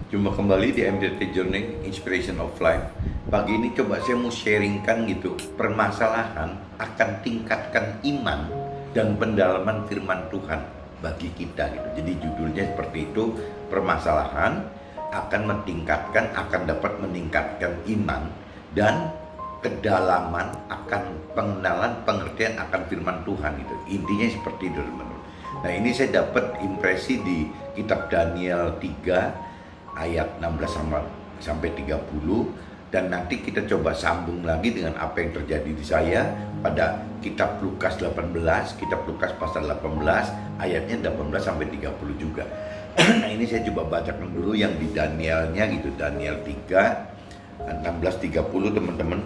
Jumpa kembali di MDT Journey Inspiration of Life. Pagi ini coba saya mau sharingkan gitu, permasalahan akan tingkatkan iman dan pendalaman firman Tuhan bagi kita gitu. Jadi judulnya seperti itu, permasalahan akan dapat meningkatkan iman dan kedalaman akan pengenalan pengertian akan firman Tuhan gitu. Intinya seperti itu, teman-teman. Nah, ini saya dapat impresi di kitab Daniel 3 ayat 16 sampai 30, dan nanti kita coba sambung lagi dengan apa yang terjadi di saya pada kitab Lukas 18, kitab Lukas pasal 18 ayatnya 18 sampai 30 juga. Nah, ini saya coba bacakan dulu yang di Danielnya gitu, Daniel 3 16-30, teman-teman.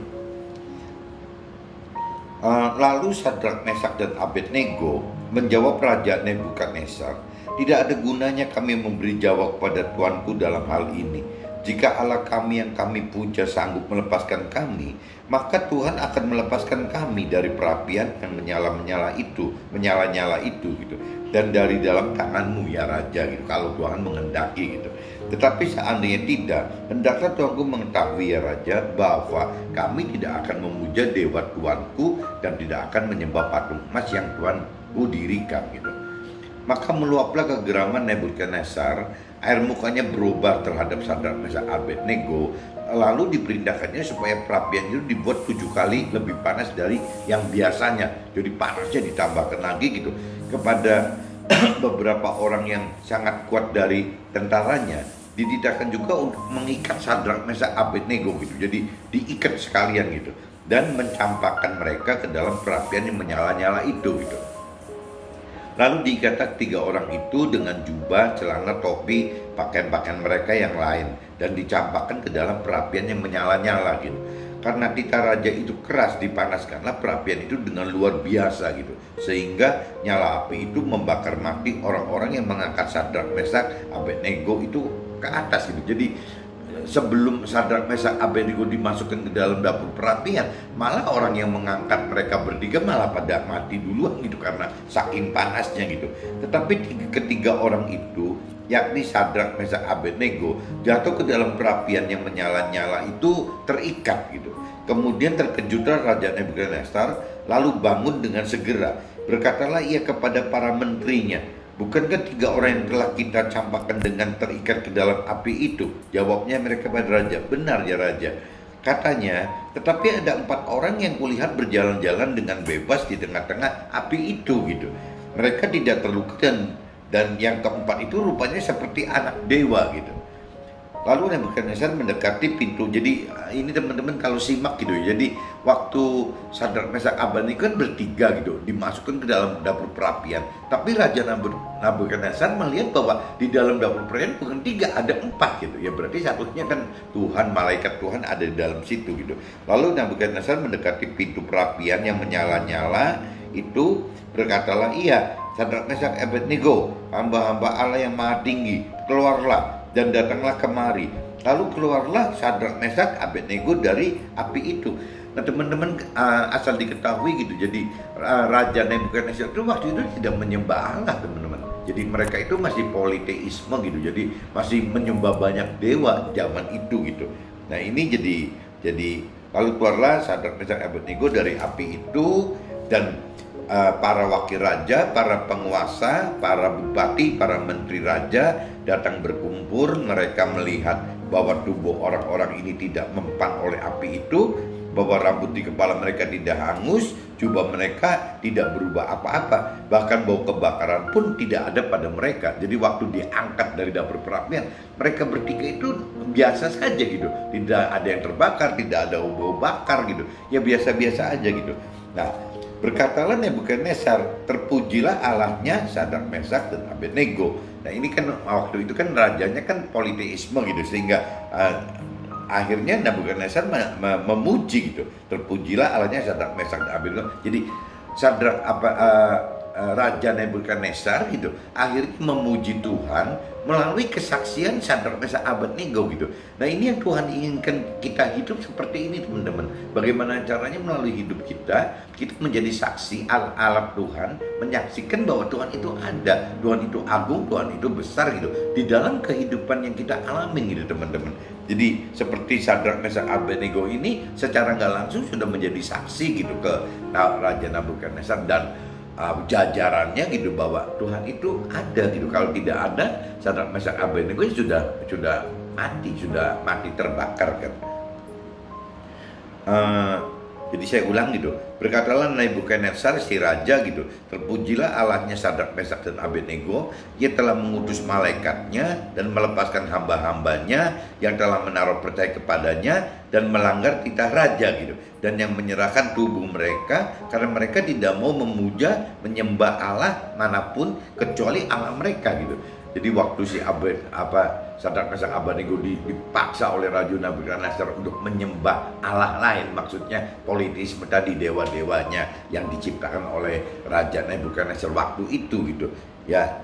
Lalu Sadrak, Mesak dan Abednego menjawab Raja Nebukadnezar, "Tidak ada gunanya kami memberi jawab pada tuanku dalam hal ini. Jika Allah kami yang kami puja sanggup melepaskan kami, maka Tuhan akan melepaskan kami dari perapian yang menyala-nyala itu gitu. Dan dari dalam tanganmu ya Raja gitu, kalau Tuhan menghendaki gitu. Tetapi seandainya tidak, hendaklah Tuanku mengetahui ya Raja, bahwa kami tidak akan memuja dewa Tuanku dan tidak akan menyembah patung emas yang Tuanku dirikan gitu." Maka meluaplah kegeraman Nebukadnezar, air mukanya berubah terhadap Sadrak, Mesak, Abednego. Lalu diperintahkannya supaya perapian itu dibuat 7 kali lebih panas dari yang biasanya. Jadi panasnya ditambahkan lagi gitu. Kepada beberapa orang yang sangat kuat dari tentaranya, dititahkan juga untuk mengikat Sadrak, Mesak, Abednego gitu. Jadi diikat sekalian gitu, dan mencampakkan mereka ke dalam perapian yang menyala-nyala itu gitu. Lalu diikat 3 orang itu dengan jubah, celana, topi, pakaian-pakaian mereka yang lain, dan dicampakkan ke dalam perapian yang menyala-nyala gitu. Karena titah raja itu keras, dipanaskanlah perapian itu dengan luar biasa gitu, sehingga nyala api itu membakar mati orang-orang yang mengangkat Sadrak, Mesak, Abednego itu ke atas gitu. Jadi sebelum Sadrak, Mesak, Abednego dimasukkan ke dalam dapur perapian, malah orang yang mengangkat mereka bertiga malah pada mati duluan gitu karena saking panasnya gitu. Tetapi ketiga orang itu, yakni Sadrak, Mesak, Abednego, jatuh ke dalam perapian yang menyala-nyala itu terikat gitu. Kemudian terkejutlah Raja Nebukadnezar, lalu bangun dengan segera. Berkatalah ia kepada para menterinya, "Bukankah 3 orang yang telah kita campakkan dengan terikat ke dalam api itu?" Jawabnya mereka pada Raja, "Benar ya Raja." Katanya, "Tetapi ada 4 orang yang kulihat berjalan-jalan dengan bebas di tengah-tengah api itu gitu. Mereka tidak terluka, dan yang keempat itu rupanya seperti anak dewa gitu." Lalu Nebukadnezar mendekati pintu. Jadi ini teman-teman kalau simak gitu ya. Jadi waktu Sadrak, Mesak, Abednego kan bertiga gitu, dimasukkan ke dalam dapur perapian. Tapi Raja Nebukadnezar melihat bahwa di dalam dapur perapian bukan 3, ada 4 gitu. Ya berarti satunya kan Tuhan, malaikat Tuhan ada di dalam situ gitu. Lalu Nebukadnezar mendekati pintu perapian yang menyala-nyala itu, berkatalah ia, "Sadrak, Mesak, Abednego, hamba-hamba Allah yang maha tinggi, keluarlah dan datanglah kemari." Lalu keluarlah Sadrak, Mesak, Abednego dari api itu. Nah teman-teman, asal diketahui gitu, jadi Raja Nebukadnezar itu waktu itu tidak menyembah Allah, teman-teman. Jadi mereka itu masih politeisme gitu, jadi masih menyembah banyak dewa zaman itu gitu. Nah ini jadi lalu keluarlah Sadrak, Mesak, Abednego dari api itu, dan para wakil raja, para penguasa, para bupati, para menteri raja datang berkumpul. Mereka melihat bahwa tubuh orang-orang ini tidak mempan oleh api itu, bahwa rambut di kepala mereka tidak hangus, jubah mereka tidak berubah apa-apa, bahkan bau kebakaran pun tidak ada pada mereka. Jadi waktu diangkat dari dapur perapian, mereka bertiga itu biasa saja gitu, tidak ada yang terbakar, tidak ada bau bakar gitu, ya biasa-biasa aja gitu. Nah, berkatalah Nebukadnezar, "Terpujilah Allahnya Sadrak, Mesak dan Abednego." Nah ini kan waktu itu kan rajanya kan politeisme gitu, sehingga akhirnya Nebukadnezar memuji gitu, "Terpujilah Allahnya Sadrak, Mesak dan Abednego." Jadi Raja Nebukadnezar gitu akhirnya memuji Tuhan melalui kesaksian Sadrak Mesak Abednego gitu. Nah ini yang Tuhan inginkan kita hidup seperti ini teman-teman. Bagaimana caranya melalui hidup kita menjadi saksi alat Tuhan, menyaksikan bahwa Tuhan itu ada, Tuhan itu agung, Tuhan itu besar gitu di dalam kehidupan yang kita alami gitu teman-teman. Jadi seperti Sadrak Mesak Abednego ini secara nggak langsung sudah menjadi saksi gitu ke Raja Nebukadnezar dan jajarannya gitu bahwa Tuhan itu ada gitu. Kalau tidak ada, Sadrak Mesak Abednego sudah mati terbakar kan. Jadi saya ulang gitu, berkatalah Nebukadnezar si raja gitu, terpujilah Allahnya Sadrak Mesak dan Abednego, ia telah mengutus malaikatnya dan melepaskan hamba-hambanya yang telah menaruh percaya kepadanya dan melanggar titah raja gitu, dan yang menyerahkan tubuh mereka karena mereka tidak mau menyembah Allah manapun kecuali Allah mereka gitu. Jadi waktu si Sadrak Mesak Abednego dipaksa oleh Raja Nebukadnezar untuk menyembah Allah lain, maksudnya politisme tadi, dewa-dewanya yang diciptakan oleh Raja Nebukadnezar waktu itu gitu. Ya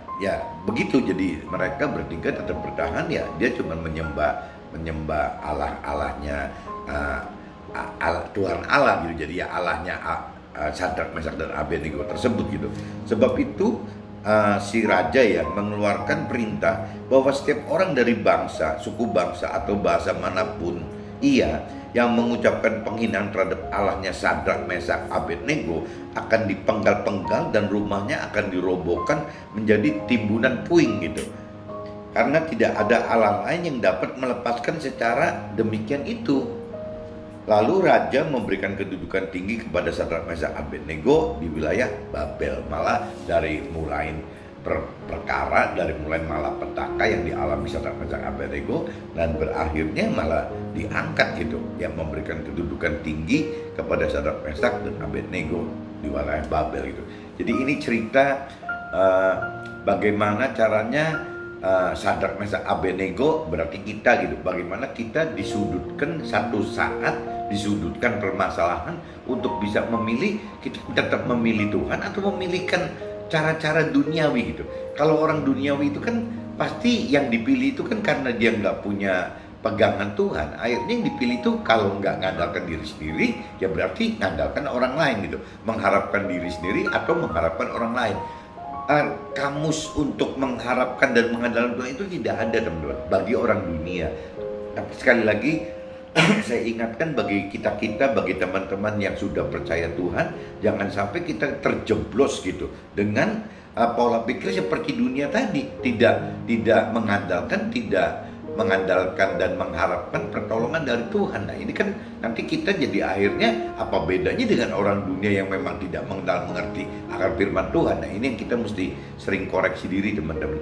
begitu. Jadi mereka bertiga tetap bertahan, ya dia cuma menyembah Allahnya Tuhan Allah gitu. Jadi ya Allahnya Sadrak Mesak dan Abednego tersebut gitu. Sebab itu si raja ya mengeluarkan perintah bahwa setiap orang dari bangsa, suku bangsa atau bahasa manapun yang mengucapkan penghinaan terhadap Allahnya Sadrak Mesak Abednego akan dipenggal-penggal dan rumahnya akan dirobohkan menjadi timbunan puing gitu. Karena tidak ada Allah lain yang dapat melepaskan secara demikian itu. Lalu raja memberikan kedudukan tinggi kepada Sadrak Mesak Abednego di wilayah Babel. Malah dari mulai perkara, dari mulai malapetaka yang dialami Sadrak Mesak Abednego dan berakhirnya malah diangkat gitu, yang memberikan kedudukan tinggi kepada Sadrak Mesak dan Abednego di wilayah Babel gitu. Jadi ini cerita bagaimana caranya Sadrak Mesak Abednego, berarti kita gitu, bagaimana kita disudutkan satu saat, disudutkan permasalahan untuk bisa memilih, kita tetap memilih Tuhan atau memilihkan cara-cara duniawi gitu. Kalau orang duniawi itu kan pasti yang dipilih itu kan karena dia nggak punya pegangan Tuhan. Akhirnya yang dipilih itu kalau nggak ngandalkan diri sendiri, ya berarti ngandalkan orang lain gitu, mengharapkan diri sendiri atau mengharapkan orang lain. Kamus untuk mengharapkan dan mengandalkan Tuhan itu tidak ada teman-teman bagi orang dunia. Tapi sekali lagi saya ingatkan bagi kita bagi teman-teman yang sudah percaya Tuhan, jangan sampai kita terjeblos gitu dengan pola pikir seperti dunia tadi, tidak mengandalkan dan mengharapkan pertolongan dari Tuhan. Nah ini kan nanti kita jadi akhirnya apa bedanya dengan orang dunia yang memang tidak mengerti akan firman Tuhan. Nah ini yang kita mesti sering koreksi diri teman-teman.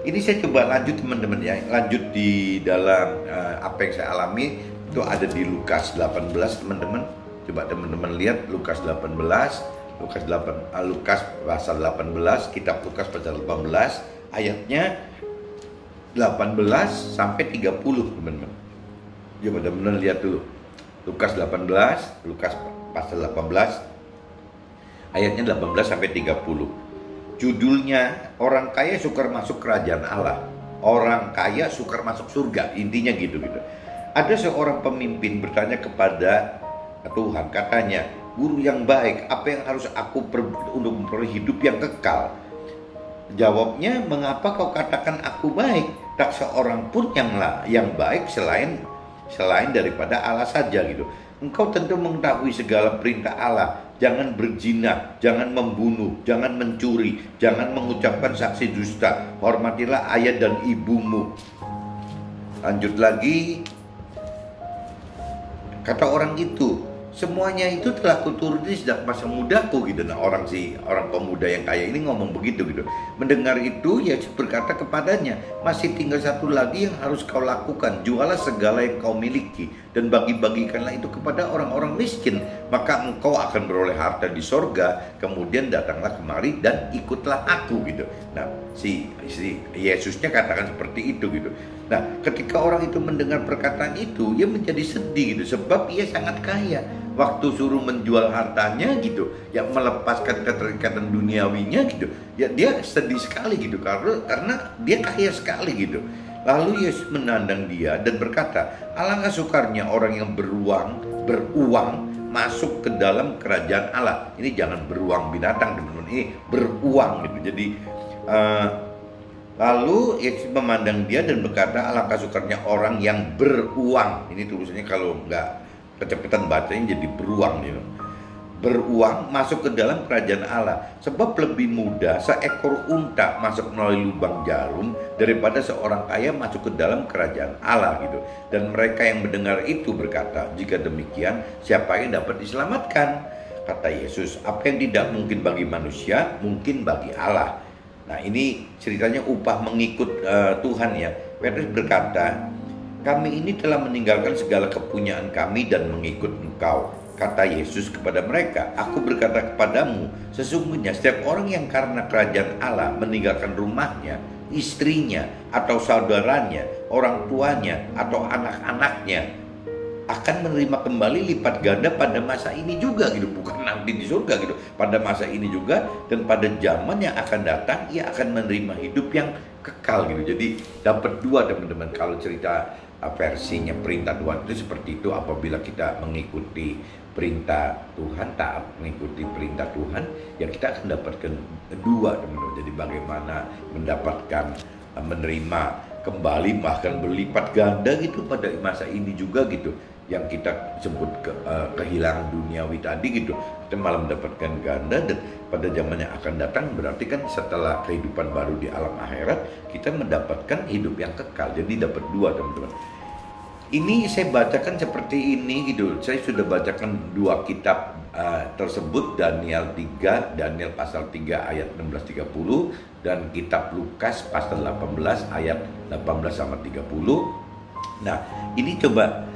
Ini saya coba lanjut teman-teman ya, lanjut di dalam apa yang saya alami itu ada di Lukas 18 teman-teman. Coba teman-teman lihat Lukas 18, Lukas pasal 18, kitab Lukas pasal 18 ayatnya 18 sampai 30 teman-teman. Coba teman-teman lihat dulu. Lukas 18, Lukas pasal 18 ayatnya 18 sampai 30. Judulnya orang kaya sukar masuk kerajaan Allah. Orang kaya sukar masuk surga, intinya gitu. Ada seorang pemimpin bertanya kepada Tuhan, katanya, "Guru yang baik, apa yang harus aku perbuat untuk memperoleh hidup yang kekal?" Jawabnya, "Mengapa kau katakan aku baik? Tak seorang pun yang baik selain daripada Allah saja gitu. Engkau tentu mengetahui segala perintah Allah. Jangan berzina, jangan membunuh, jangan mencuri, jangan mengucapkan saksi dusta. Hormatilah ayah dan ibumu." Lanjut lagi. Kata orang itu, "Semuanya itu telah kuturuti sejak masa mudaku," gitu. Nah orang pemuda yang kaya ini ngomong begitu gitu. Mendengar itu Yesus berkata kepadanya, "Masih tinggal satu lagi yang harus kau lakukan. Jualah segala yang kau miliki dan bagi-bagikanlah itu kepada orang-orang miskin, maka engkau akan beroleh harta di sorga. Kemudian datanglah kemari dan ikutlah aku," gitu. Nah si Yesusnya katakan seperti itu gitu. Nah ketika orang itu mendengar perkataan itu, ia menjadi sedih gitu, sebab ia sangat kaya. waktu suruh menjual hartanya gitu, ya melepaskan keterikatan duniawinya gitu, ya dia sedih sekali gitu karena dia kaya sekali gitu. Lalu Yesus menandang dia dan berkata, alangkah sukarnya orang yang beruang masuk ke dalam kerajaan Allah. Ini jangan beruang binatang teman-teman, ini beruang gitu. Jadi lalu Yesus memandang dia dan berkata, alangkah sukarnya orang yang beruang. Ini tulisannya kalau nggak kecepatan bacanya jadi beruang gitu. Beruang masuk ke dalam kerajaan Allah. Sebab lebih mudah seekor unta masuk melalui lubang jarum daripada seorang kaya masuk ke dalam kerajaan Allah gitu. Dan mereka yang mendengar itu berkata, jika demikian siapa yang dapat diselamatkan? Kata Yesus, apa yang tidak mungkin bagi manusia mungkin bagi Allah. Nah, ini ceritanya upah mengikut Tuhan ya. Petrus berkata, kami ini telah meninggalkan segala kepunyaan kami dan mengikut Engkau. Kata Yesus kepada mereka, aku berkata kepadamu, sesungguhnya setiap orang yang karena kerajaan Allah meninggalkan rumahnya, istrinya, atau saudaranya, orang tuanya, atau anak-anaknya, akan menerima kembali lipat ganda pada masa ini juga gitu. Bukan nanti di surga gitu, pada masa ini juga, dan pada zaman yang akan datang ia akan menerima hidup yang kekal gitu. Jadi dapat dua teman-teman. Kalau cerita versinya perintah Tuhan itu seperti itu, apabila kita mengikuti perintah Tuhan, taat mengikuti perintah Tuhan, ya kita akan dapatkan dua teman-teman. Jadi bagaimana mendapatkan menerima kembali bahkan berlipat ganda gitu pada masa ini juga gitu, yang kita sebut kehilangan duniawi tadi gitu, kita malah mendapatkan ganda. Dan pada zaman yang akan datang berarti kan setelah kehidupan baru di alam akhirat, kita mendapatkan hidup yang kekal. Jadi dapat dua teman-teman. Ini saya bacakan seperti ini gitu. Saya sudah bacakan dua kitab tersebut, Daniel 3, Daniel pasal 3 ayat 16-30, dan kitab Lukas pasal 18 ayat 18 sama 30. Nah, ini coba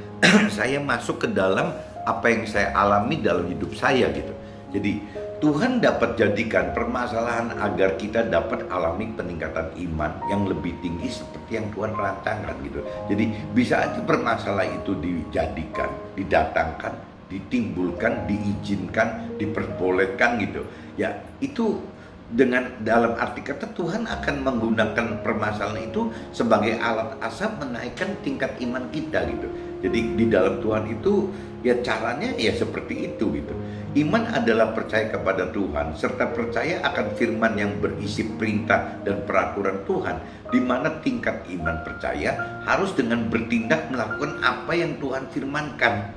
saya masuk ke dalam apa yang saya alami dalam hidup saya gitu. Jadi Tuhan dapat jadikan permasalahan agar kita dapat alami peningkatan iman yang lebih tinggi seperti yang Tuhan rancangkan gitu. Jadi bisa aja permasalahan itu dijadikan, didatangkan, ditimbulkan, diizinkan, diperbolehkan gitu. Ya itu dengan dalam arti kata Tuhan akan menggunakan permasalahan itu sebagai alat asap menaikkan tingkat iman kita gitu. Jadi di dalam Tuhan itu ya caranya ya seperti itu gitu. Iman adalah percaya kepada Tuhan serta percaya akan firman yang berisi perintah dan peraturan Tuhan, di mana tingkat iman percaya harus dengan bertindak melakukan apa yang Tuhan firmankan,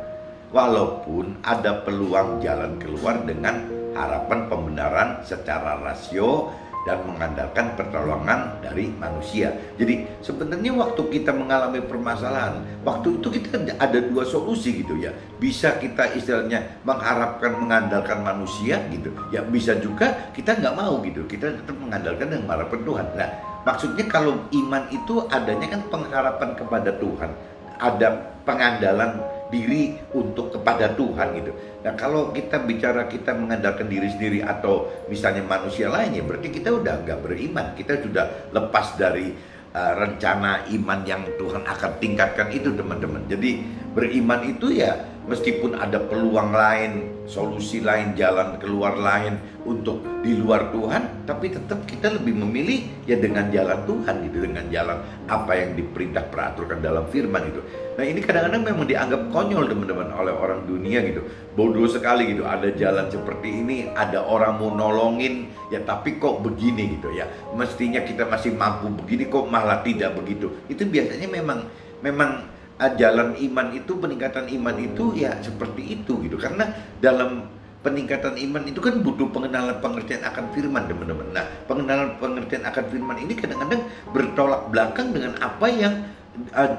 walaupun ada peluang jalan keluar dengan harapan pembenaran secara rasio dan mengandalkan pertolongan dari manusia. Jadi sebenarnya waktu kita mengalami permasalahan, waktu itu kita ada dua solusi gitu ya. Bisa kita istilahnya mengharapkan mengandalkan manusia gitu. Ya bisa juga kita nggak mau gitu. Kita tetap mengandalkan dan mengharapkan Tuhan. Nah, maksudnya kalau iman itu adanya kan pengharapan kepada Tuhan. Ada pengandalan diri untuk kepada Tuhan gitu. Nah, kalau kita bicara kita mengandalkan diri sendiri atau misalnya manusia lainnya, berarti kita udah nggak beriman. Kita sudah lepas dari rencana iman yang Tuhan akan tingkatkan itu teman-teman. Jadi beriman itu ya meskipun ada peluang lain, solusi lain, jalan keluar lain untuk di luar Tuhan, tapi tetap kita lebih memilih ya dengan jalan Tuhan gitu, dengan jalan apa yang diperintah peraturkan dalam firman itu. Nah, ini kadang-kadang memang dianggap konyol teman-teman oleh orang dunia gitu. Bodoh sekali gitu, ada jalan seperti ini, ada orang mau nolongin, ya tapi kok begini gitu ya. Mestinya kita masih mampu begini kok malah tidak begitu. Itu biasanya memang jalan iman itu, peningkatan iman itu ya seperti itu gitu. Karena dalam peningkatan iman itu kan butuh pengenalan pengertian akan firman teman-teman. Nah, pengenalan pengertian akan firman ini kadang-kadang bertolak belakang dengan apa yang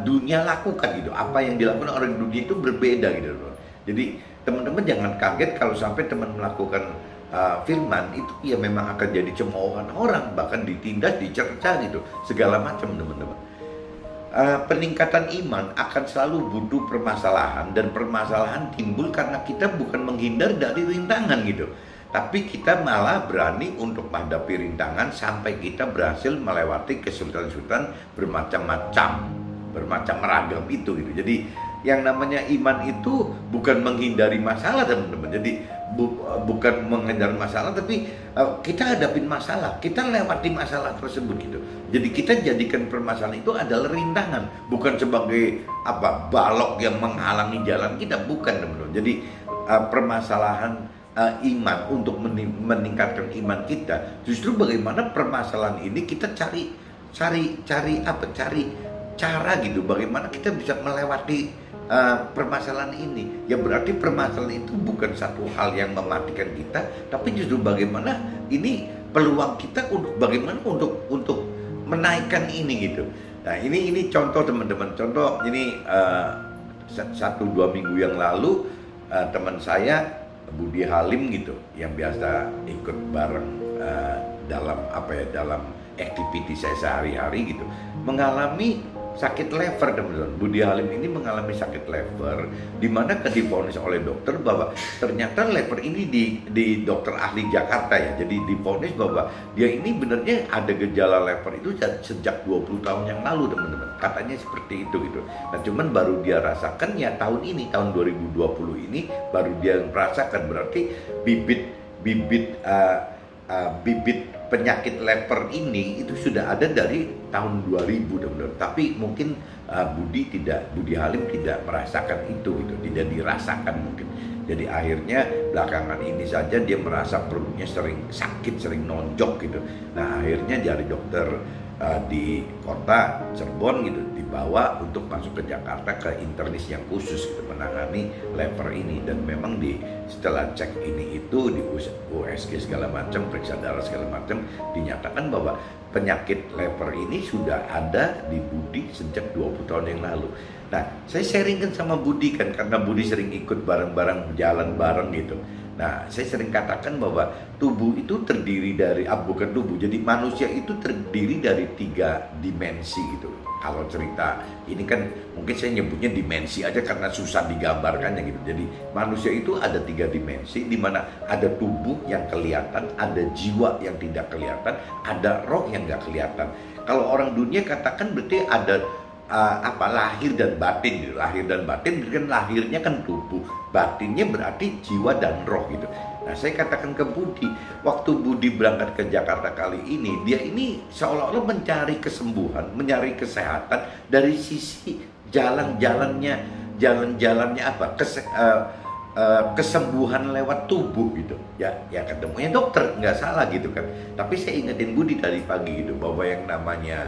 dunia lakukan gitu. Apa yang dilakukan orang dunia itu berbeda gitu. Jadi teman-teman jangan kaget kalau sampai teman melakukan firman itu ya memang akan jadi cemoohan orang, bahkan ditindas, dicerca gitu, segala macam teman-teman. Peningkatan iman akan selalu butuh permasalahan, dan permasalahan timbul karena kita bukan menghindar dari rintangan gitu, tapi kita malah berani untuk menghadapi rintangan sampai kita berhasil melewati kesulitan-kesulitan bermacam ragam itu gitu. Jadi yang namanya iman itu bukan menghindari masalah teman-teman. Jadi bukan menghindari masalah, tapi kita hadapin masalah, kita lewati masalah tersebut gitu. Jadi kita jadikan permasalahan itu adalah rintangan, bukan sebagai balok yang menghalangi jalan kita, bukan teman-teman. Jadi permasalahan iman untuk meningkatkan iman kita, justru bagaimana permasalahan ini kita cari cara gitu, bagaimana kita bisa melewati permasalahan ini. Ya berarti permasalahan itu bukan satu hal yang mematikan kita, tapi justru bagaimana ini peluang kita untuk bagaimana untuk menaikkan ini gitu. Nah ini contoh teman-teman, contoh ini 1-2 minggu yang lalu teman saya Budi Halim gitu, yang biasa ikut bareng dalam activity saya sehari-hari gitu, mengalami sakit lever teman-teman. Budi Halim ini mengalami sakit lever, di mana divonis oleh dokter bahwa ternyata lever ini di dokter ahli Jakarta ya. Jadi divonis bahwa dia ini benarnya ada gejala lever itu sejak 20 tahun yang lalu teman-teman. Katanya seperti itu gitu. Nah cuman baru dia rasakan ya tahun ini, tahun 2020 ini baru dia merasakan, berarti bibit penyakit lever ini itu sudah ada dari tahun 2000 teman-teman. Tapi mungkin Budi Halim tidak merasakan itu gitu, tidak dirasakan mungkin. Jadi akhirnya belakangan ini saja dia merasa perutnya sering sakit, sering nonjok gitu. Nah akhirnya dari dokter di kota Cirebon gitu dibawa untuk masuk ke Jakarta ke internis yang khusus gitu, menangani lever ini. Dan memang setelah cek ini itu di USG segala macam, periksa darah segala macam, dinyatakan bahwa penyakit lever ini sudah ada di Budi sejak 20 tahun yang lalu. Nah saya sharingkan sama Budi kan, karena Budi sering ikut bareng-bareng, jalan bareng gitu. Nah, saya sering katakan bahwa tubuh itu terdiri dari, bukan tubuh, jadi manusia itu terdiri dari 3 dimensi gitu. Kalau cerita ini kan mungkin saya nyebutnya dimensi aja karena susah digambarkannya gitu. Jadi manusia itu ada 3 dimensi, di mana ada tubuh yang kelihatan, ada jiwa yang tidak kelihatan, ada roh yang nggak kelihatan. Kalau orang dunia katakan berarti ada lahir dan batin gitu. Lahir dan batin kan, lahirnya kan tubuh, batinnya berarti jiwa dan roh gitu. Nah saya katakan ke Budi, waktu Budi berangkat ke Jakarta kali ini, dia ini seolah-olah mencari kesembuhan, mencari kesehatan dari sisi jalannya kesembuhan lewat tubuh gitu. Ya ketemunya dokter, nggak salah gitu kan. Tapi saya ingetin Budi tadi pagi gitu, bahwa yang namanya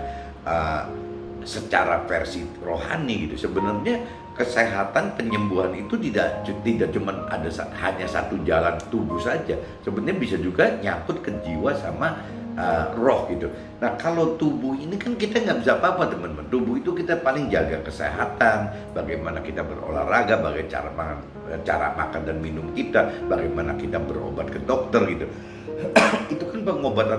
secara versi rohani gitu, sebenarnya kesehatan, penyembuhan itu tidak cuma ada hanya satu jalan tubuh saja. Sebenarnya bisa juga nyangkut ke jiwa sama roh gitu. Nah kalau tubuh ini kan kita nggak bisa apa-apa teman-teman. Tubuh itu kita paling jaga kesehatan, bagaimana kita berolahraga, bagaimana cara makan dan minum kita, bagaimana kita berobat ke dokter gitu. Itu kan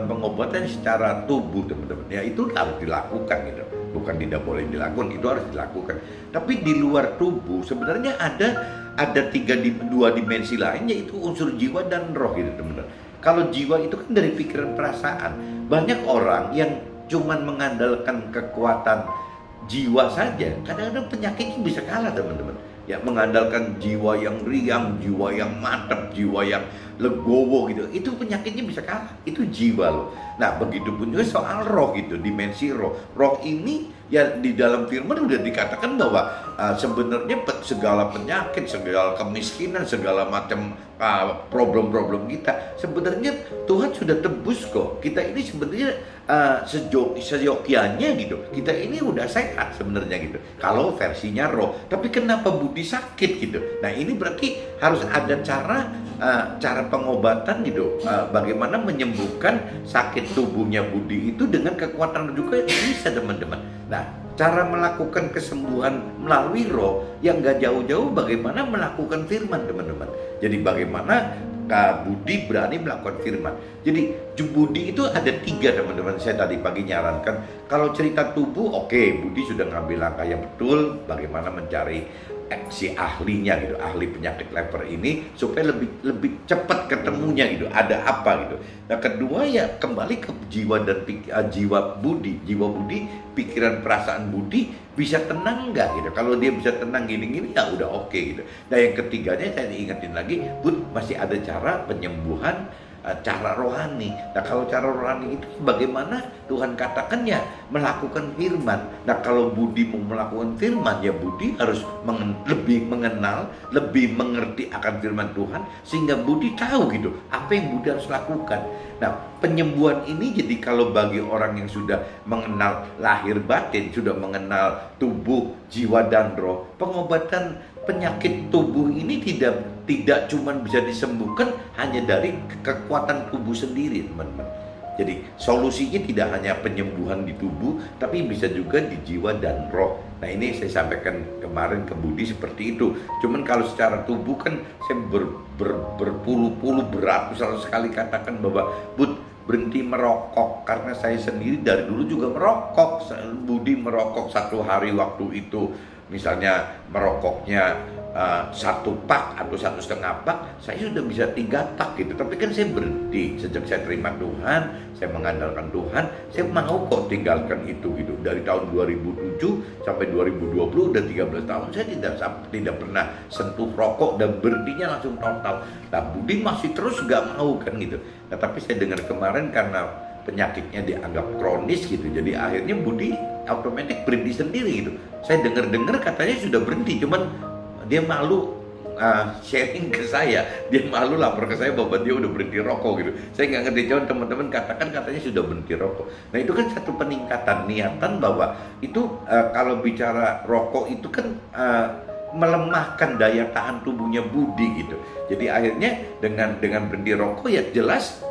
pengobatan secara tubuh teman-teman. Ya itu harus dilakukan gitu. Bukan tidak boleh dilakukan, itu harus dilakukan. Tapi di luar tubuh sebenarnya ada 2 dimensi lain, yaitu unsur jiwa dan roh gitu teman-teman. Kalau jiwa itu kan dari pikiran, perasaan. Banyak orang yang cuman mengandalkan kekuatan jiwa saja, kadang-kadang penyakitnya bisa kalah teman-teman. Ya mengandalkan jiwa yang riang, jiwa yang mantap, jiwa yang legowo gitu, itu penyakitnya bisa kalah. Itu jiwa loh. Nah begitupun juga soal roh gitu, dimensi roh. Roh ini ya di dalam firman udah dikatakan bahwa sebenarnya segala penyakit, segala kemiskinan, segala macam problem-problem kita, sebenarnya Tuhan sudah tebus kok. Kita ini sebenarnya seyogyanya gitu, kita ini udah sehat sebenarnya gitu, kalau versinya roh. Tapi kenapa Budi sakit gitu? Nah ini berarti harus ada cara pengobatan gitu, bagaimana menyembuhkan sakit tubuhnya Budi itu dengan kekuatan juga bisa teman-teman. Nah cara melakukan kesembuhan melalui roh yang gak jauh-jauh bagaimana melakukan firman teman-teman. Jadi bagaimana Budi berani melakukan firman. Jadi Budi itu ada 3 teman-teman. Saya tadi pagi nyarankan, kalau cerita tubuh oke, Budi sudah ngambil langkah yang betul, bagaimana mencari si ahlinya gitu, ahli penyakit lever ini supaya lebih cepat ketemunya gitu, ada apa gitu. Nah kedua ya kembali ke jiwa dan jiwa Budi, pikiran, perasaan Budi bisa tenang nggak gitu. Kalau dia bisa tenang gini-gini ya udah oke gitu. Nah yang ketiganya saya diingetin lagi, Bud, masih ada cara penyembuhan, cara rohani. Nah kalau cara rohani itu bagaimana Tuhan katakan ya melakukan firman. Nah kalau Budi mau melakukan firman ya Budi harus lebih mengenal, lebih mengerti akan firman Tuhan, sehingga Budi tahu gitu apa yang Budi harus lakukan. Nah penyembuhan ini jadi kalau bagi orang yang sudah mengenal lahir batin, sudah mengenal tubuh, jiwa dan roh, pengobatan penyakit tubuh ini tidak cuma bisa disembuhkan hanya dari kekuatan tubuh sendiri, teman-teman. Jadi solusinya tidak hanya penyembuhan di tubuh, tapi bisa juga di jiwa dan roh. Nah ini saya sampaikan kemarin ke Budi seperti itu. Cuman kalau secara tubuh kan saya berpuluh-puluh beratus kali katakan bahwa Bud, berhenti merokok, karena saya sendiri dari dulu juga merokok. Budi merokok satu hari waktu itu, misalnya merokoknya 1 pak atau 1,5 pak, saya sudah bisa 3 pak gitu. Tapi kan saya berhenti sejak saya terima Tuhan, saya mengandalkan Tuhan, saya mau kok tinggalkan itu gitu. Dari tahun 2007 sampai 2020 udah 13 tahun saya tidak pernah sentuh rokok dan berhentinya langsung total. Nah Budi masih terus gak mau kan gitu. Nah tapi saya dengar kemarin karena penyakitnya dianggap kronis gitu, jadi akhirnya Budi otomatis berhenti sendiri gitu. Saya dengar katanya sudah berhenti, cuman dia malu sharing ke saya, dia malu lapor ke saya bahwa dia udah berhenti rokok gitu. Saya nggak ngerti, jauh teman-teman katanya sudah berhenti rokok. Nah itu kan satu peningkatan niatan bahwa itu kalau bicara rokok itu kan melemahkan daya tahan tubuhnya Budi gitu. Jadi akhirnya dengan berhenti rokok ya jelas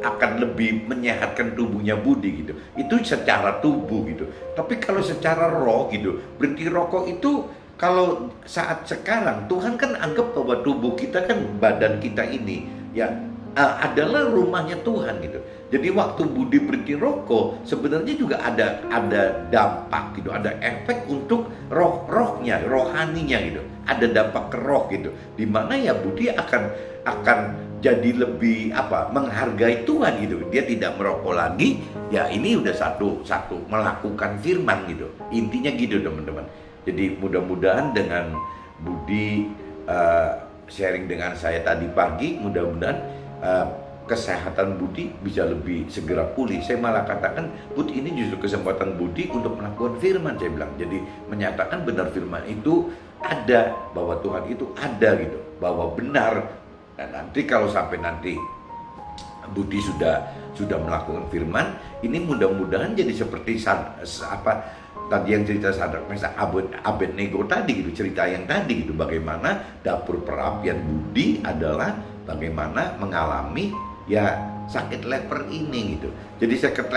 akan lebih menyehatkan tubuhnya Budi gitu. Itu secara tubuh gitu. Tapi kalau secara roh gitu, berhenti rokok itu kalau saat sekarang Tuhan kan anggap bahwa tubuh kita kan, badan kita ini ya adalah rumahnya Tuhan gitu. Jadi waktu Budi berhenti rokok sebenarnya juga ada dampak gitu, ada efek untuk rohnya, rohaninya gitu. Ada dampak ke roh gitu. Dimana ya Budi akan jadi lebih menghargai Tuhan gitu. Dia tidak merokok lagi. Ya ini udah satu melakukan firman gitu. Intinya gitu teman-teman. Jadi mudah-mudahan dengan Budi sharing dengan saya tadi pagi, mudah-mudahan kesehatan Budi bisa lebih segera pulih. Saya malah katakan, Bud, ini justru kesempatan Budi untuk melakukan firman, saya bilang. Jadi menyatakan benar firman itu ada, bahwa Tuhan itu ada gitu, bahwa benar. Dan nanti kalau sampai nanti Budi sudah melakukan firman, ini mudah-mudahan jadi seperti tadi yang cerita Sadrak Mesak Abednego tadi gitu, cerita yang tadi gitu, bagaimana dapur perapian Budi adalah bagaimana mengalami ya sakit leper ini gitu. Jadi sakit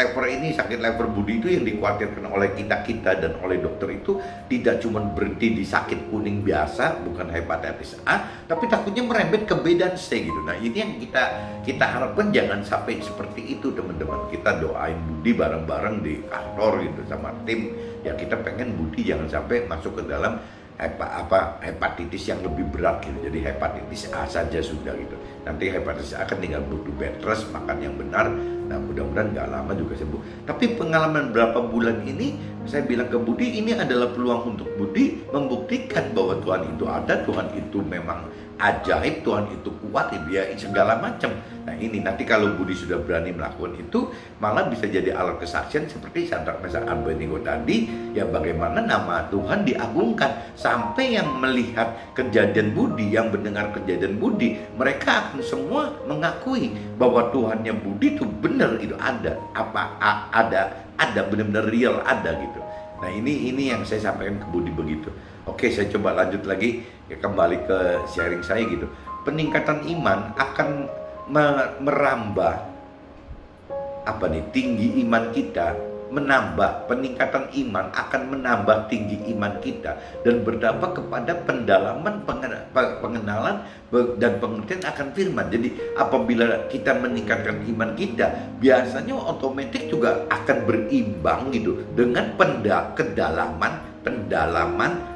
leper Budi itu yang dikhawatirkan oleh kita dan oleh dokter itu tidak cuma berhenti di sakit kuning biasa, bukan hepatitis A, tapi takutnya merembet ke B dan C gitu. Nah ini yang kita harapkan jangan sampai seperti itu teman-teman. Kita doain Budi bareng-bareng di kantor gitu sama tim. Ya kita pengen Budi jangan sampai masuk ke dalam hepatitis yang lebih berat gitu. Jadi hepatitis A saja sudah gitu. Nanti hepatitis A kan tinggal butuh bed rest, makan yang benar. Nah mudah-mudahan gak lama juga sembuh. Tapi pengalaman berapa bulan ini, saya bilang ke Budi, ini adalah peluang untuk Budi membuktikan bahwa Tuhan itu ada, Tuhan itu memang ajaib, Tuhan itu kuat, ya segala macam. Nah ini nanti kalau Budi sudah berani melakukan itu, malah bisa jadi alat kesaksian seperti Sadrak Mesak Abednego tadi, ya bagaimana nama Tuhan diagungkan. Sampai yang melihat kejadian Budi, yang mendengar kejadian Budi, mereka akan semua mengakui bahwa Tuhannya Budi itu benar, itu ada, ada benar-benar real ada gitu. Nah ini yang saya sampaikan ke Budi begitu. Oke, saya coba lanjut lagi ya, kembali ke sharing saya gitu. Peningkatan iman akan merambah tinggi iman kita, peningkatan iman akan menambah tinggi iman kita dan berdampak kepada pendalaman pengenalan dan pengertian akan firman. Jadi apabila kita meningkatkan iman kita, biasanya otomatis juga akan berimbang gitu dengan pendalaman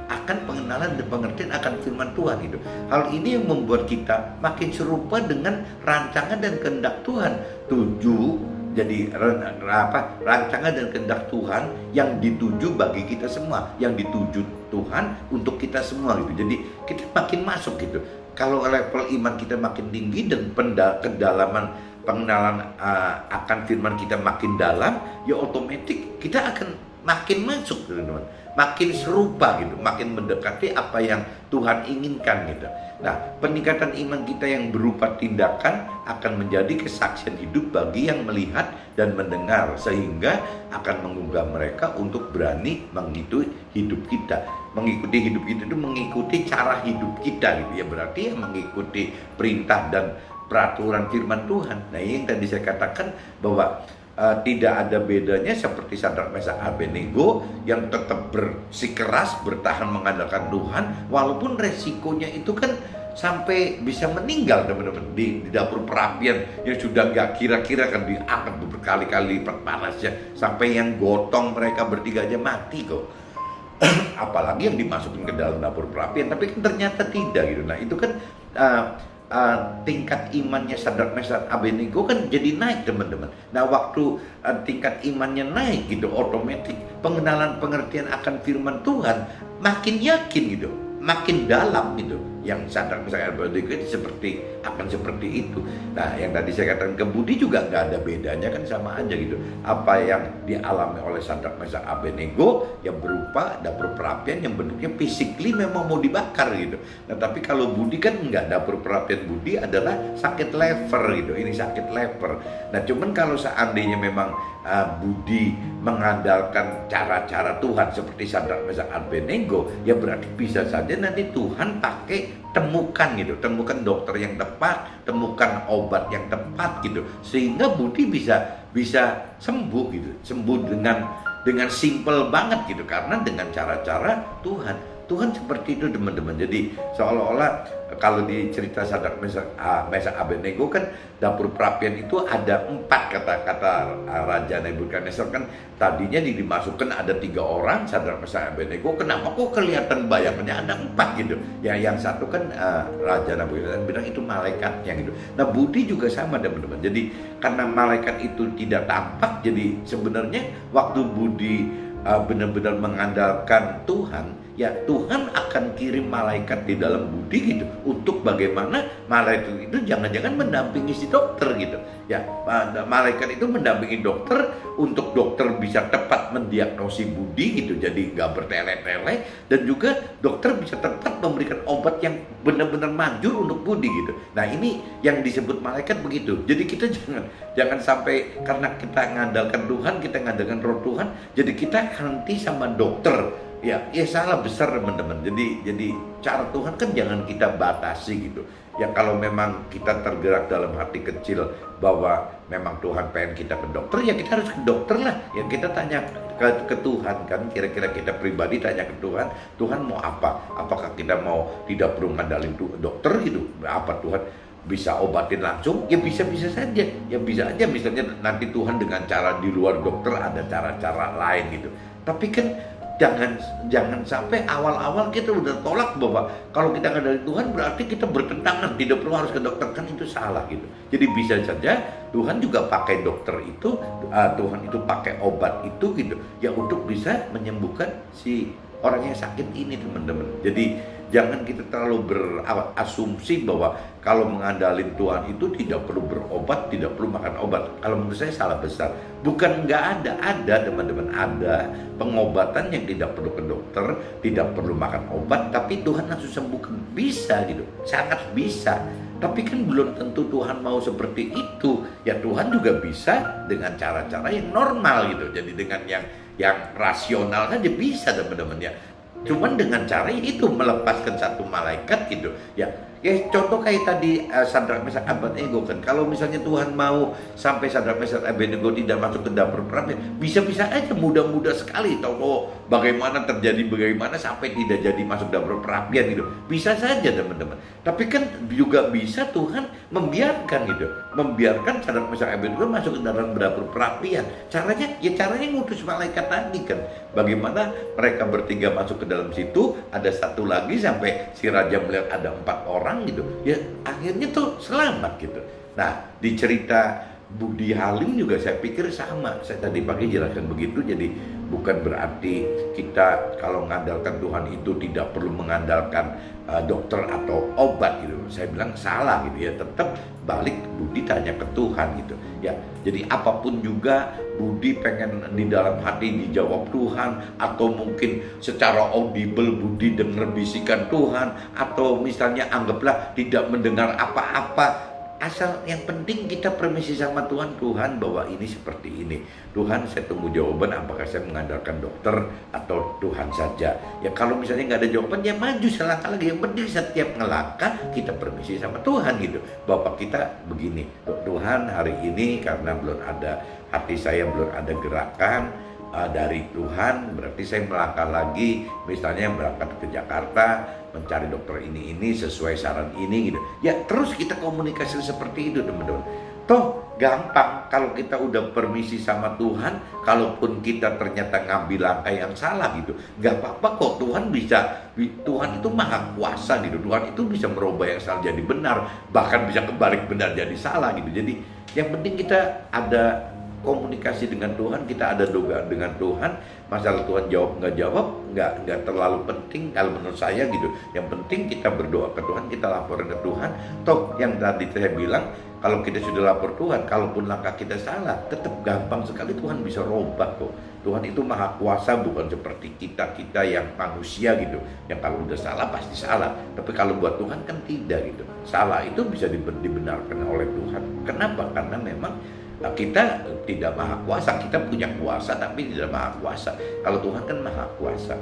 akan pengenalan dan pengertian akan firman Tuhan gitu. Hal ini yang membuat kita makin serupa dengan rancangan dan kehendak Tuhan. Jadi rancangan dan kehendak Tuhan yang dituju bagi kita semua, yang dituju Tuhan untuk kita semua gitu. Jadi kita makin masuk gitu. Kalau level iman kita makin tinggi dan kedalaman pengenalan akan firman kita makin dalam, ya otomatis kita akan makin masuk teman-teman, makin serupa gitu, makin mendekati apa yang Tuhan inginkan gitu. Nah, peningkatan iman kita yang berupa tindakan akan menjadi kesaksian hidup bagi yang melihat dan mendengar, sehingga akan menggugah mereka untuk berani mengikuti hidup kita. Mengikuti hidup kita itu mengikuti cara hidup kita gitu ya, berarti ya mengikuti perintah dan peraturan firman Tuhan. Nah, ini yang tadi saya katakan bahwa tidak ada bedanya seperti Sadrak Mesak Abednego yang tetap bersikeras bertahan mengandalkan Tuhan, walaupun resikonya itu kan sampai bisa meninggal teman-teman di dapur perapian yang sudah gak kira-kira kan diangkat berkali-kali lipat panasnya sampai yang gotong mereka bertiga aja mati kok. Apalagi yang dimasukin ke dalam dapur perapian, tapi kan ternyata tidak gitu. Nah itu kan tingkat imannya Sadrak Mesak Abednego kan jadi naik teman-teman. Nah waktu tingkat imannya naik gitu, otomatis pengenalan pengertian akan firman Tuhan makin yakin gitu, makin dalam gitu. Yang Sadrak Mesak Abednego itu akan seperti itu. Nah yang tadi saya katakan ke Budi juga nggak ada bedanya kan, sama aja gitu. Apa yang dialami oleh Sadrak Mesak Abednego yang berupa dapur perapian yang bentuknya physically memang mau dibakar gitu. Nah tapi kalau Budi kan nggak, dapur perapian Budi adalah sakit lever gitu. Ini sakit lever. Nah cuman kalau seandainya memang Budi mengandalkan cara-cara Tuhan seperti Sadrak Mesak Abednego, ya berarti bisa saja nanti Tuhan pakai temukan temukan dokter yang tepat, temukan obat yang tepat gitu, sehingga Budi bisa sembuh gitu, sembuh dengan simple banget gitu, karena dengan cara-cara Tuhan seperti itu teman-teman. Jadi seolah-olah kalau di cerita Sadrak Mesak Abednego kan dapur perapian itu ada 4 kata Raja Nebukadnezar kan tadinya dimasukkan ada 3 orang Sadrak Mesak Abednego, kenapa kok kelihatan bayangannya ada 4 gitu ya. Yang satu kan Raja Nebukadnezar bilang itu malaikatnya gitu. Nah Budi juga sama teman-teman, jadi karena malaikat itu tidak tampak, jadi sebenarnya waktu Budi benar-benar mengandalkan Tuhan, ya Tuhan akan kirim malaikat di dalam Budi gitu, untuk bagaimana malaikat itu jangan-jangan mendampingi si dokter gitu ya. Malaikat itu mendampingi dokter untuk dokter bisa tepat mendiagnosis Budi gitu, jadi nggak bertele-tele, dan juga dokter bisa tepat memberikan obat yang benar-benar manjur untuk Budi gitu. Nah ini yang disebut malaikat begitu. Jadi kita jangan sampai karena kita mengandalkan Tuhan, kita mengandalkan roh Tuhan, jadi kita henti sama dokter. Ya salah besar teman-teman. Jadi cara Tuhan kan jangan kita batasi gitu. Ya kalau memang kita tergerak dalam hati kecil bahwa memang Tuhan pengen kita ke dokter, ya kita harus ke dokter lah. Ya kita tanya ke Tuhan kan, kira-kira kita pribadi tanya ke Tuhan, Tuhan mau apa? Apakah kita mau tidak perlu ngandalin dokter gitu? Apa Tuhan bisa obatin langsung? Ya bisa-bisa saja. Ya bisa aja misalnya nanti Tuhan dengan cara di luar dokter ada cara-cara lain gitu. Tapi kan jangan sampai awal-awal kita udah tolak bahwa kalau kita nggak dari Tuhan berarti kita bertentangan, tidak perlu harus ke dokter, kan itu salah gitu. Jadi bisa saja Tuhan juga pakai dokter itu, Tuhan itu pakai obat itu gitu ya untuk bisa menyembuhkan si orang yang sakit ini teman-teman. Jadi jangan kita terlalu berasumsi bahwa kalau mengandalkan Tuhan itu tidak perlu berobat, tidak perlu makan obat. Kalau menurut saya salah besar. Bukan nggak ada teman-teman, ada pengobatan yang tidak perlu ke dokter, tidak perlu makan obat, tapi Tuhan langsung sembuhkan, bisa gitu, sangat bisa. Tapi kan belum tentu Tuhan mau seperti itu. Ya Tuhan juga bisa dengan cara-cara yang normal gitu. Jadi dengan yang rasional saja bisa teman-teman ya. Cuman dengan cara itu melepaskan satu malaikat gitu ya. Ya contoh kayak tadi Sadrak Mesak Abednego kan, kalau misalnya Tuhan mau sampai Sadrak Mesak Abednego tidak masuk ke dapur perapian, bisa-bisa aja mudah-mudah sekali tahu bagaimana sampai tidak jadi masuk dapur perapian gitu. Bisa saja teman-teman. Tapi kan juga bisa Tuhan membiarkan gitu, membiarkan Sadrak Mesak Abednego masuk ke dalam dapur perapian. Caranya ngutus malaikat tadi kan. Bagaimana mereka bertiga masuk ke dalam situ, ada satu lagi sampai si raja melihat ada 4 orang gitu, ya akhirnya tuh selamat gitu. Nah di cerita Budi Halim juga saya pikir sama. Saya tadi pagi jelaskan begitu, jadi bukan berarti kita kalau mengandalkan Tuhan itu tidak perlu mengandalkan dokter atau obat gitu. Saya bilang salah gitu ya, tetap balik Budi tanya ke Tuhan gitu ya. Jadi apapun juga Budi pengen di dalam hati dijawab Tuhan, atau mungkin secara audible Budi dengar bisikan Tuhan, atau misalnya anggaplah tidak mendengar apa-apa. Asal yang penting kita permisi sama Tuhan, Tuhan bahwa ini seperti ini. Tuhan, saya tunggu jawaban apakah saya mengandalkan dokter atau Tuhan saja. Ya kalau misalnya nggak ada jawaban, ya maju selangkah lagi. Yang penting setiap ngelangkah kita permisi sama Tuhan gitu. Bapak kita begini, Tuhan hari ini karena belum ada, hati saya belum ada gerakan dari Tuhan, berarti saya melangkah lagi, misalnya berangkat ke Jakarta mencari dokter ini sesuai saran ini gitu. Ya terus kita komunikasi seperti itu teman-teman. Toh gampang kalau kita udah permisi sama Tuhan, kalaupun kita ternyata ngambil langkah yang salah gitu, nggak apa-apa kok. Tuhan itu maha kuasa gitu. Tuhan itu bisa merubah yang salah jadi benar, bahkan bisa kebalik benar jadi salah gitu. Jadi yang penting kita ada komunikasi dengan Tuhan, kita ada doa dengan Tuhan. Masalah Tuhan jawab nggak jawab nggak terlalu penting kalau menurut saya gitu. Yang penting kita berdoa ke Tuhan, kita laporin ke Tuhan. Toh yang tadi saya bilang, kalau kita sudah lapor Tuhan, kalaupun langkah kita salah, tetap gampang sekali Tuhan bisa robah kok. Tuhan itu maha kuasa, bukan seperti kita yang manusia gitu, yang kalau udah salah pasti salah. Tapi kalau buat Tuhan kan tidak gitu. Salah itu bisa dibenarkan oleh Tuhan. Kenapa? Karena memang kita tidak maha kuasa, kita punya kuasa tapi tidak maha kuasa. Kalau Tuhan kan maha kuasa.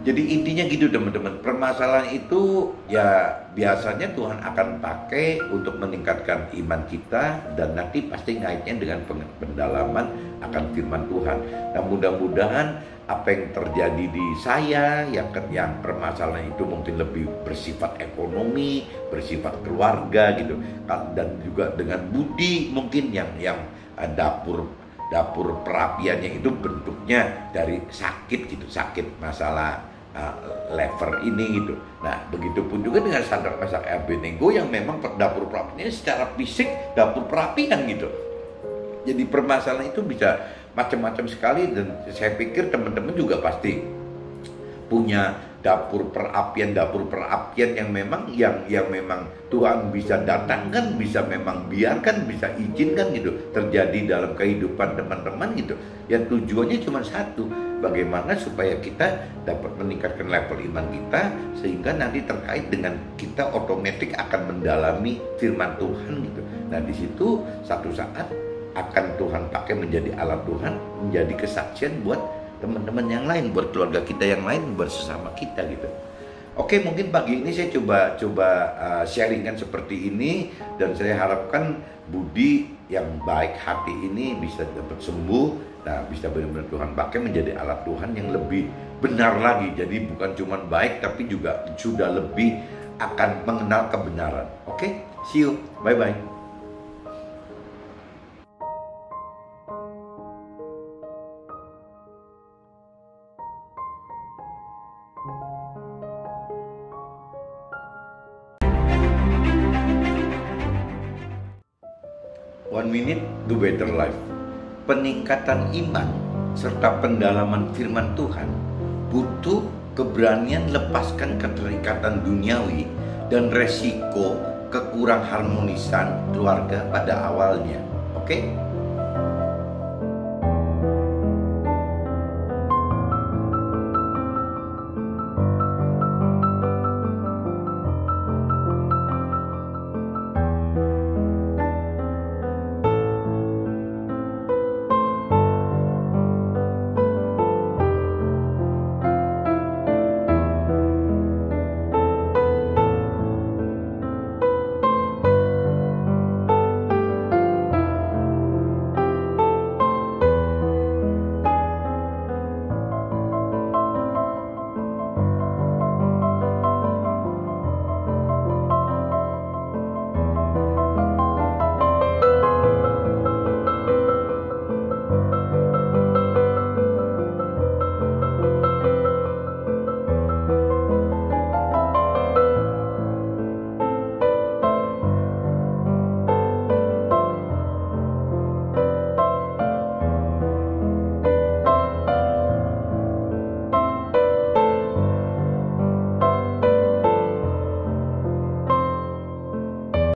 Jadi intinya gitu teman-teman, permasalahan itu ya biasanya Tuhan akan pakai untuk meningkatkan iman kita, dan nanti pasti ngaitnya dengan pendalaman akan firman Tuhan. Dan mudah-mudahan apa yang terjadi di saya, yang permasalahan itu mungkin lebih bersifat ekonomi, bersifat keluarga gitu, dan juga dengan Budi mungkin yang dapur perapiannya itu bentuknya dari sakit gitu, sakit masalah lever ini gitu. Nah begitupun juga dengan Sadrak Mesak Abednego yang memang dapur perapiannya secara fisik dapur perapian gitu. Jadi permasalahan itu bisa macam-macam sekali, dan saya pikir teman-teman juga pasti punya dapur perapian yang memang Tuhan bisa datangkan, bisa memang biarkan, bisa izinkan gitu terjadi dalam kehidupan teman-teman gitu. Yang tujuannya cuma satu, bagaimana supaya kita dapat meningkatkan level iman kita, sehingga nanti terkait dengan kita otomatis akan mendalami firman Tuhan gitu. Nah di situ satu saat akan Tuhan pakai menjadi alat Tuhan, menjadi kesaksian buat teman-teman yang lain, buat keluarga kita yang lain, buat sesama kita gitu. Oke, mungkin pagi ini saya coba sharingkan seperti ini, dan saya harapkan Budi yang baik hati ini bisa dapat sembuh. Nah, bisa benar-benar Tuhan pakai menjadi alat Tuhan yang lebih benar lagi. Jadi bukan cuma baik, tapi juga sudah lebih akan mengenal kebenaran. Oke, see you, bye-bye. One minute to better life. Peningkatan iman serta pendalaman firman Tuhan butuh keberanian lepaskan keterikatan duniawi dan resiko kekurang harmonisan keluarga pada awalnya. Oke?